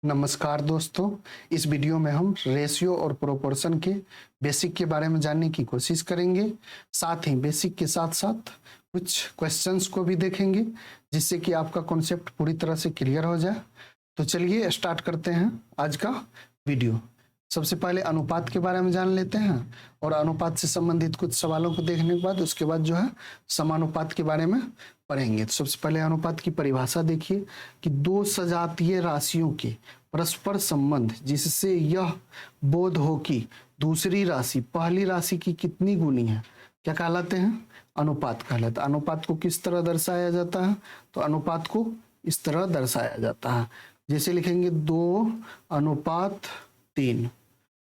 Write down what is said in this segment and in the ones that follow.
नमस्कार दोस्तों। इस वीडियो में हम रेशियो और प्रोपोर्शन के बेसिक के बारे में जानने की कोशिश करेंगे। साथ ही बेसिक के साथ साथ कुछ क्वेश्चंस को भी देखेंगे जिससे कि आपका कॉन्सेप्ट पूरी तरह से क्लियर हो जाए। तो चलिए स्टार्ट करते हैं आज का वीडियो। सबसे पहले अनुपात के बारे में जान लेते हैं और अनुपात से संबंधित कुछ सवालों को देखने के बाद उसके बाद जो है समानुपात के बारे में पढ़ेंगे। तो सबसे पहले अनुपात की परिभाषा देखिए कि दो सजातीय राशियों के परस्पर संबंध जिससे यह बोध हो कि दूसरी राशि पहली राशि की कितनी गुनी है क्या कहलाते हैं? अनुपात कहलाता है। अनुपात को किस तरह दर्शाया जाता है? तो अनुपात को इस तरह दर्शाया जाता है, जैसे लिखेंगे 2:3।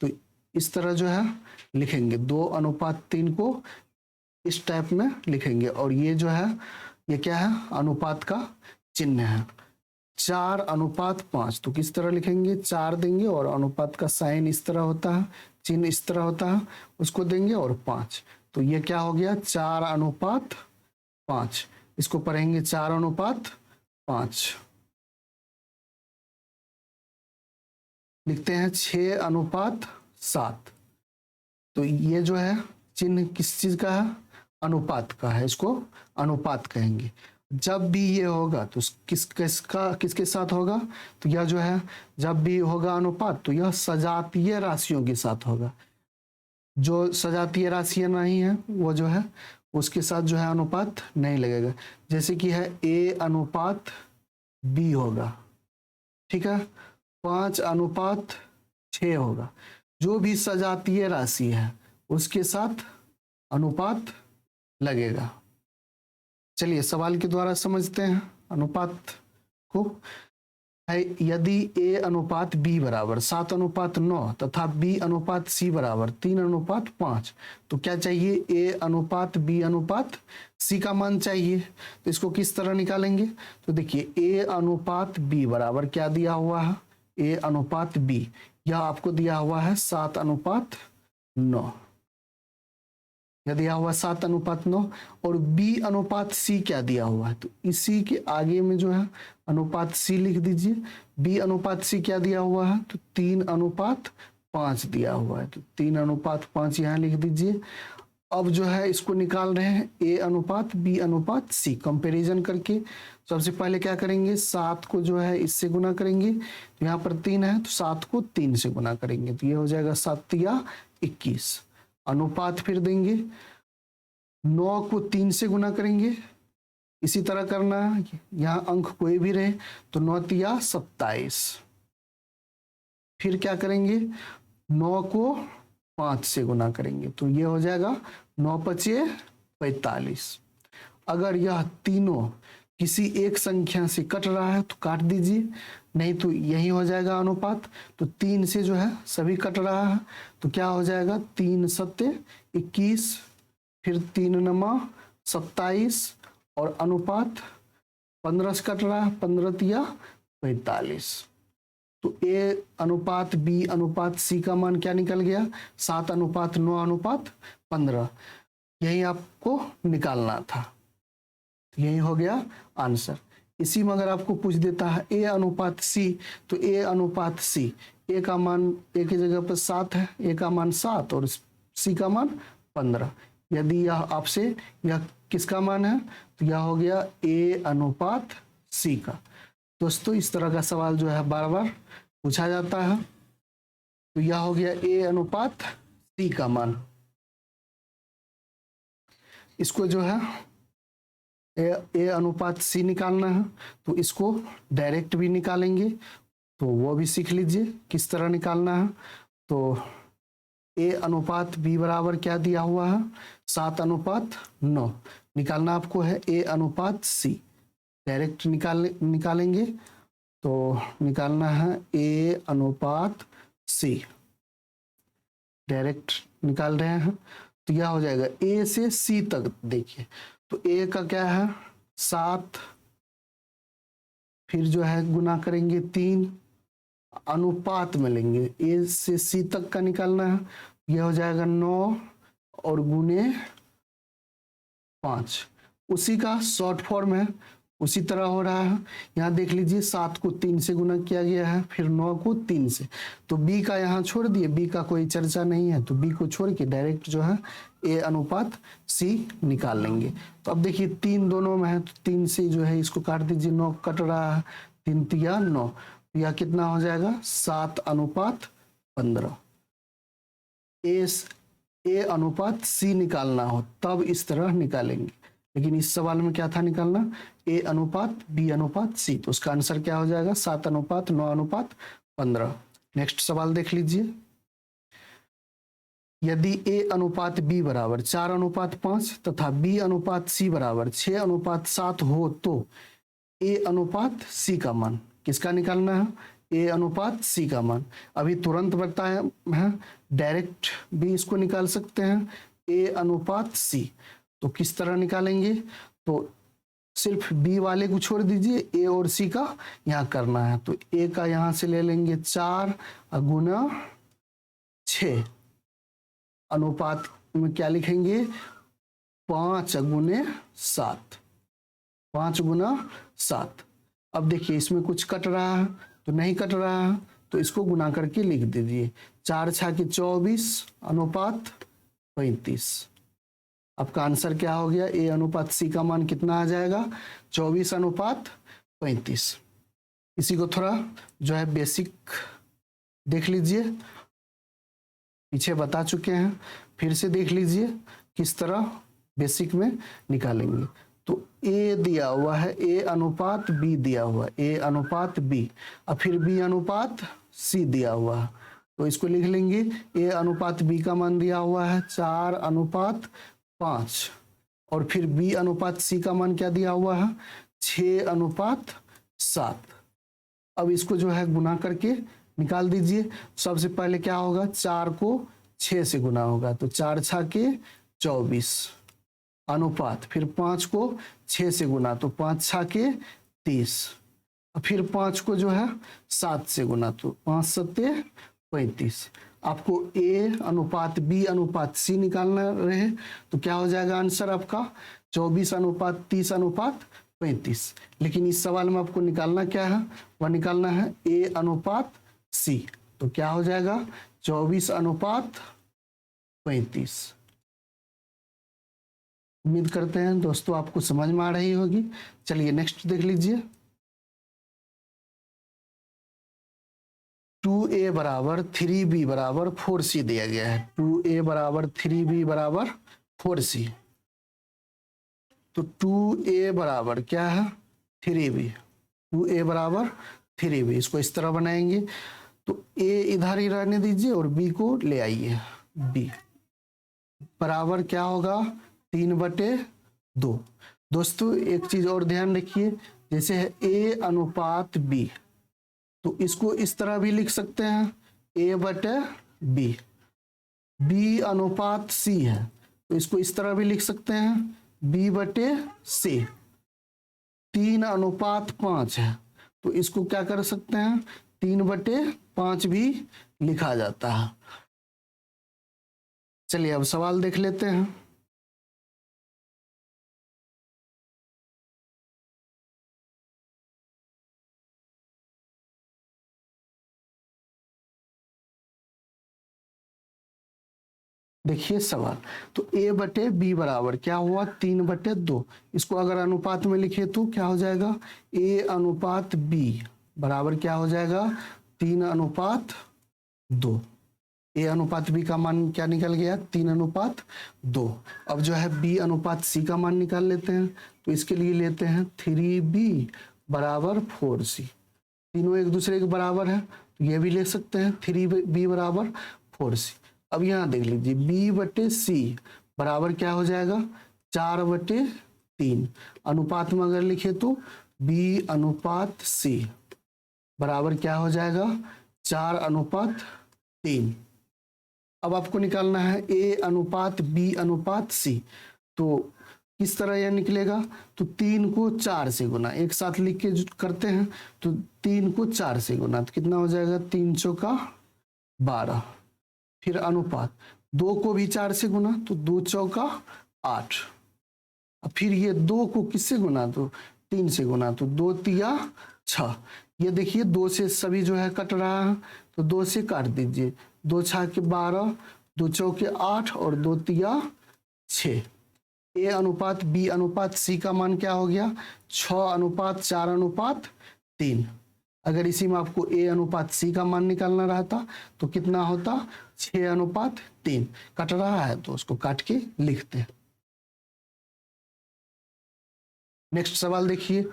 तो इस तरह जो है लिखेंगे 2:3 को इस टाइप में लिखेंगे। और ये जो है ये क्या है? अनुपात का चिन्ह है। 4:5 तो किस तरह लिखेंगे? 4 देंगे और अनुपात का साइन इस तरह होता है, चिन्ह इस तरह होता है, उसको देंगे और 5। तो ये क्या हो गया? 4:5। इसको पढ़ेंगे 4:5। लिखते हैं 6:7। तो ये जो है चिन्ह किस चीज का है? अनुपात का है। इसको अनुपात कहेंगे। जब भी ये होगा तो किसके साथ होगा? तो यह जो है जब भी होगा अनुपात तो यह सजातीय राशियों के साथ होगा। जो सजातीय राशियां नहीं है वो जो है उसके साथ जो है अनुपात नहीं लगेगा। जैसे कि है A:B होगा, ठीक है, 5:6 होगा। जो भी सजातीय राशि है उसके साथ अनुपात लगेगा। चलिए सवाल के द्वारा समझते हैं अनुपात को। है यदि A:B बराबर 7:9 तथा B:C बराबर 3:5 तो क्या चाहिए? A:B:C का मान चाहिए। तो इसको किस तरह निकालेंगे? तो देखिए A:B बराबर क्या दिया हुआ है? A:B यह आपको दिया हुआ है 7:9। यह दिया हुआ 7:9 और B:C क्या दिया हुआ है? तो इसी के आगे में जो है अनुपात C लिख दीजिए। B:C क्या दिया हुआ है? तो 3:5 दिया हुआ है। तो 3:5 यहाँ लिख दीजिए। अब जो है इसको निकाल रहे हैं A:B:C कंपैरिजन करके। सबसे पहले क्या करेंगे? 7 को जो है इससे गुना करेंगे। तो यहाँ पर 3 है तो 7 को 3 से गुना करेंगे तो ये हो जाएगा 7×21। अनुपात फिर देंगे, 9 को 3 से गुना करेंगे। इसी तरह करना है, यहाँ अंक कोई भी रहे तो 9×27। फिर क्या करेंगे? 9 को 5 से गुना करेंगे तो ये हो जाएगा 9×5=45। अगर यह तीनों किसी एक संख्या से कट रहा है तो काट दीजिए, नहीं तो यही हो जाएगा अनुपात। तो 3 से जो है सभी कट रहा है तो क्या हो जाएगा? 3×7=21, फिर 3×9=27 और अनुपात 15 से कट रहा है, 15×3=45। तो A:B:C का मान क्या निकल गया? 7:9:15। यही आपको निकालना था, यही हो गया आंसर। इसी में अगर आपको पूछ देता है A:C तो A:C, A का मान A की जगह पर 7 है, A का मान 7 और C का मान 15। यदि यह आपसे यह किसका मान है तो यह हो गया A:C का। दोस्तों इस तरह का सवाल जो है बार बार पूछा जाता है। तो यह हो गया A:C का मान। इसको जो है A:C निकालना है तो इसको डायरेक्ट भी निकालेंगे, तो वो भी सीख लीजिए किस तरह निकालना है। तो A:B बराबर क्या दिया हुआ है? 7:9 निकालना आपको है A:C। डायरेक्ट निकालेंगे तो निकालना है A:C। डायरेक्ट निकाल रहे हैं तो यह हो जाएगा A से C तक। देखिए तो A का क्या है? 7, फिर जो है गुना करेंगे 3, अनुपात में लेंगे A से C तक का निकालना है। यह हो जाएगा 9 और गुने 5। उसी का शॉर्ट फॉर्म है, उसी तरह हो रहा है। यहाँ देख लीजिए 7 को 3 से गुना किया गया है, फिर 9 को 3 से, तो बी का यहाँ छोड़ दिए, बी का कोई चर्चा नहीं है, तो बी को छोड़ के डायरेक्ट जो है ए अनुपात सी निकाल लेंगे। तो अब देखिए 3 दोनों में है, तो 3 से जो है इसको काट दीजिए, 9 कट रहा है, 3 तिया 9, तो यह कितना हो जाएगा 7 अनुपात 15। ए अनुपात सी निकालना हो तब इस तरह निकालेंगे, लेकिन इस सवाल में क्या था निकालना, ए अनुपात बी अनुपात सी, तो उसका आंसर क्या हो जाएगा 7 अनुपात 9 अनुपात 15। नेक्स्ट सवाल देख लीजिए, यदि ए अनुपात बी बराबर 4 अनुपात 5 तथा बी अनुपात सी बराबर 6 अनुपात 7 हो तो ए अनुपात सी का मान, किसका निकालना है, ए अनुपात सी का मान। अभी तुरंत बताया है, डायरेक्ट भी इसको निकाल सकते हैं, ए अनुपात सी, तो किस तरह निकालेंगे, तो सिर्फ बी वाले को छोड़ दीजिए, ए और सी का यहाँ करना है, तो ए का यहाँ से ले लेंगे 4 गुना 6, अनुपात में क्या लिखेंगे 5 गुने 7, 5 गुना 7। अब देखिए इसमें कुछ कट रहा है, तो नहीं कट रहा है, तो इसको गुना करके लिख दीजिए, 4 छाके 24 अनुपात 35। आपका आंसर क्या हो गया, ए अनुपात सी का मान कितना आ जाएगा 24 अनुपात 35। इसी को थोड़ा जो है बेसिक देख लीजिए, पीछे बता चुके हैं, फिर से देख लीजिए किस तरह बेसिक में निकालेंगे। तो ए दिया हुआ है, ए अनुपात बी दिया हुआ है, ए अनुपात बी, और फिर बी अनुपात सी दिया हुआ है, तो इसको लिख लेंगे, ए अनुपात बी का मान दिया हुआ है 4 अनुपात 5, और फिर बी अनुपात सी का मान क्या दिया हुआ है 6 अनुपात 7। अब इसको जो है गुना करके निकाल दीजिए। सबसे पहले क्या होगा, 4 को 6 से गुना होगा, तो 4 छाके 24 अनुपात, फिर 5 को 6 से गुना, तो 5 छाके 30, फिर 5 को जो है 7 से गुना, तो 5 सत्ते 35। आपको ए अनुपात बी अनुपात सी निकालना रहे, तो क्या हो जाएगा आंसर आपका 24 अनुपात 30 अनुपात 35। लेकिन इस सवाल में आपको निकालना क्या है, वह निकालना है ए अनुपात सी, तो क्या हो जाएगा 24 अनुपात 35। उम्मीद करते हैं दोस्तों आपको समझ में आ रही होगी। चलिए नेक्स्ट देख लीजिए, 2a बराबर 3b बराबर 4c दिया गया है, 2a बराबर 3b बराबर 4c, तो 2a बराबर क्या है 3b, 2a बराबर 3b, इसको इस तरह बनाएंगे, तो a इधर ही रहने दीजिए और b को ले आइए, b बराबर क्या होगा 3/2। दोस्तों एक चीज और ध्यान रखिए, जैसे है a अनुपात b, तो इसको इस तरह भी लिख सकते हैं a/b, b अनुपात c है, तो इसको इस तरह भी लिख सकते हैं b/c, 3 अनुपात 5 है, तो इसको क्या कर सकते हैं 3/5 भी लिखा जाता है। चलिए अब सवाल देख लेते हैं। देखिए सवाल, तो a/b बराबर क्या हुआ 3/2, इसको अगर अनुपात में लिखे तो क्या हो जाएगा a अनुपात b बराबर क्या हो जाएगा 3/2। a अनुपात b का मान क्या निकल गया 3/2। अब जो है b अनुपात c का मान निकाल लेते हैं, तो इसके लिए लेते हैं 3b बराबर 4c, तीनों एक दूसरे के बराबर है, तो ये भी ले सकते हैं 3b बराबर 4c। अब यहाँ देख लीजिए b/c बराबर क्या हो जाएगा 4/3, अनुपात में अगर लिखे तो b अनुपात c बराबर क्या हो जाएगा 4/3। अब आपको निकालना है a अनुपात b अनुपात c, तो किस तरह यह निकलेगा, तो 3 को 4 से गुना, एक साथ लिख के करते हैं, तो 3 को 4 से गुना, तो कितना हो जाएगा 3 चौका 12, फिर अनुपात 2 को भी 4 से गुना, तो 2 चौका 8, फिर ये 2 को किससे गुना, तो 3 से गुना, तो 2 तिया 6। ये देखिए 2 से सभी जो है कट रहा है, तो 2 से काट दीजिए। 2 छः के 12, 2 चौके 8 और 2 तिया 6। ए अनुपात बी अनुपात सी का मान क्या हो गया? 6 अनुपात 4 अनुपात 3। अगर इसी में आपको ए अनुपात सी का मान निकालना रहता तो कितना होता? 6 अनुपात 3। कट रहा है तो उसको काट के लिखते हैं। नेक्स्ट सवाल देखिए,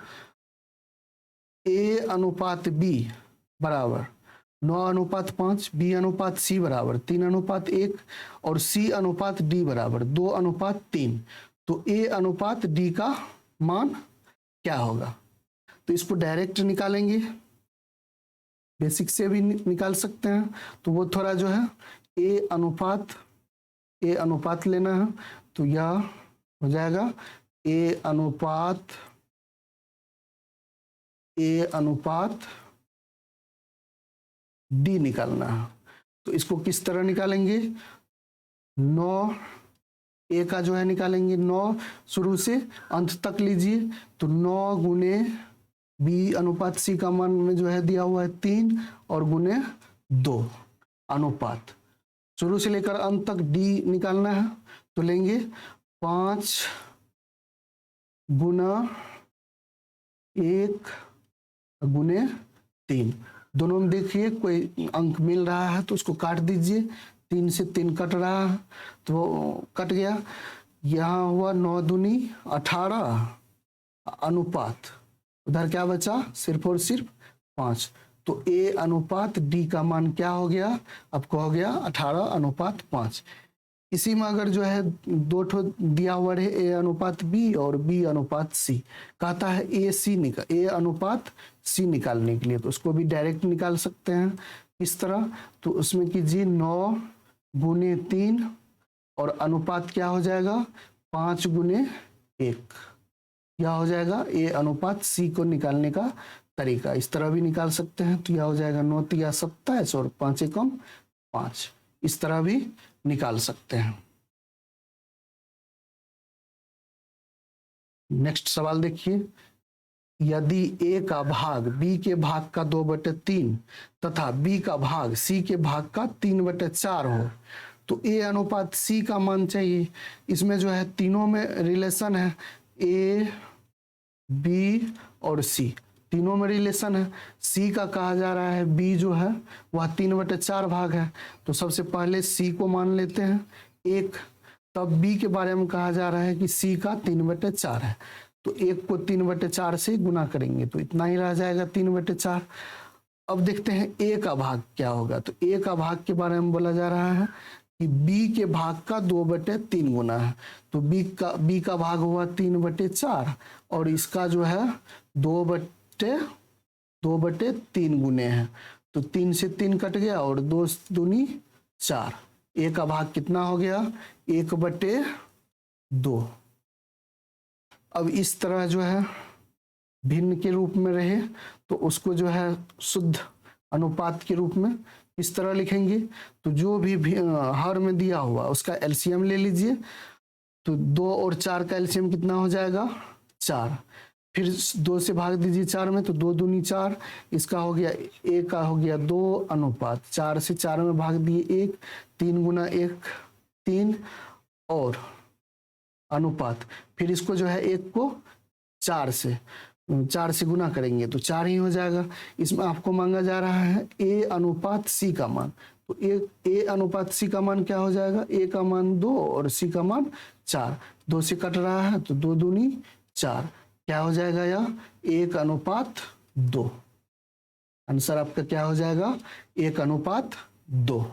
ए अनुपात बी बराबर 9 अनुपात 5, बी अनुपात सी बराबर 3 अनुपात 1 और सी अनुपात डी बराबर 2 अनुपात 3। तो ए अनुपात डी का मान क्या होगा? तो इसको डायरेक्ट निकालेंगे, बेसिक से भी निकाल सकते हैं। तो वो थोड़ा जो है ए अनुपात लेना है, तो यह हो जाएगा ए अनुपात डी निकालना है। तो इसको किस तरह निकालेंगे? 9 ए का जो है निकालेंगे, 9 शुरू से अंत तक लीजिए, तो 9 गुने बी अनुपात सी का मान में जो है दिया हुआ है 3 और गुने 2 अनुपात शुरू से लेकर अंत तक डी निकालना है। तो लेंगे 5 गुना 1 गुने 3। दोनों में देखिए कोई अंक मिल रहा है तो उसको काट दीजिए। 3 से 3 कट रहा है तो कट गया। यहाँ हुआ 9 दूनी 18 अनुपात, उधर क्या बचा? सिर्फ और सिर्फ 5। तो ए अनुपात डी का मान क्या हो गया? आपको हो गया 18 अनुपात 5। इसी में अगर जो है 2 ठो दिया हुआ है, ए अनुपात बी और बी अनुपात सी, कहता है ए अनुपात सी निकालने के लिए, तो उसको भी डायरेक्ट निकाल सकते हैं। इस तरह तो उसमें कीजिए 9 गुने 3 और अनुपात क्या हो जाएगा? 5 गुने 1। यह हो जाएगा ए अनुपात सी को निकालने का तरीका। इस तरह भी निकाल सकते हैं, तो यह हो जाएगा 9 तिया 27 और 5 एकम 5। इस तरह भी निकाल सकते हैं। नेक्स्ट सवाल देखिए, यदि ए का भाग बी के भाग का 2/3 तथा बी का भाग सी के भाग का 3/4 हो तो ए अनुपात सी का मान चाहिए। इसमें जो है तीनों में रिलेशन है, ए बी और सी तीनों में रिलेशन है। सी का कहा जा रहा है बी जो है वह 3/4 भाग है, तो सबसे पहले सी को मान लेते हैं 1। तब बी के बारे में कहा जा रहा है कि सी का 3/4 है, तो 1 को 3/4 से गुना करेंगे तो इतना ही रह जाएगा 3/4। अब देखते हैं ए का भाग क्या होगा। तो ए का भाग के बारे में बोला जा रहा है कि बी के भाग का 2/3 गुना है, तो बी का भाग हुआ 3/4 और इसका जो है 2/3 गुने हैं, तो 3 से 3 कट गया और 2 दूनी 4। ए का भाग कितना हो गया? 1/2। अब इस तरह जो है भिन्न के रूप में रहे तो उसको जो है शुद्ध अनुपात के रूप में इस तरह लिखेंगे। तो जो भी हर में दिया हुआ उसका एलसीएम ले लीजिए। तो 2 और 4 का एलसीएम कितना हो जाएगा? 4। फिर 2 से भाग दीजिए 4 में, तो 2 दूनी 4। इसका हो गया ए का हो गया 2 अनुपात 4 से 4 में भाग दिए 1। 3 गुना 1 3 और अनुपात, फिर इसको जो है 1 को 4 से गुना करेंगे तो 4 ही हो जाएगा। इसमें आपको मांगा जा रहा है ए अनुपात सी का मान। तो ए अनुपात सी का मान क्या हो जाएगा? ए का मान 2 और सी का मान 4। 2 से कट रहा है तो 2 दूनी 4। क्या हो जाएगा? यह 1 अनुपात 2। आंसर आपका क्या हो जाएगा? 1 अनुपात 2।